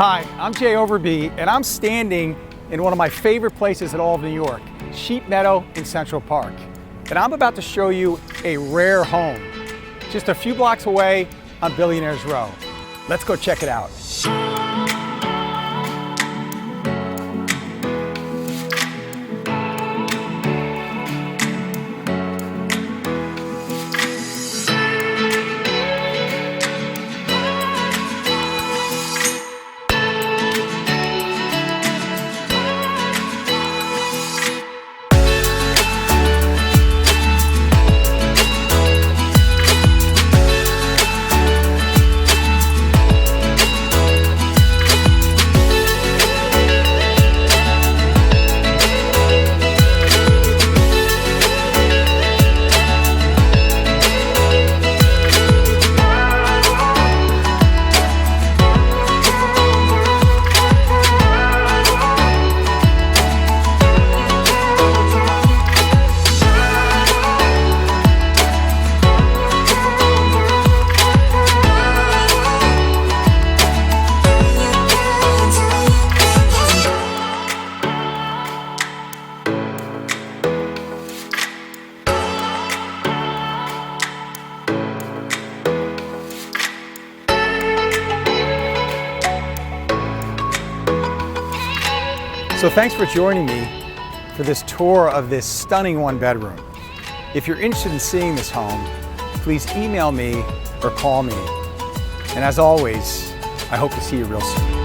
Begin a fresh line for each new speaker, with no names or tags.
Hi, I'm Jay Overbye, and I'm standing in one of my favorite places in all of New York, Sheep Meadow in Central Park. And I'm about to show you a rare home, just a few blocks away on Billionaires Row. Let's go check it out. So thanks for joining me for this tour of this stunning one-bedroom. If you're interested in seeing this home, please email me or call me. And as always, I hope to see you real soon.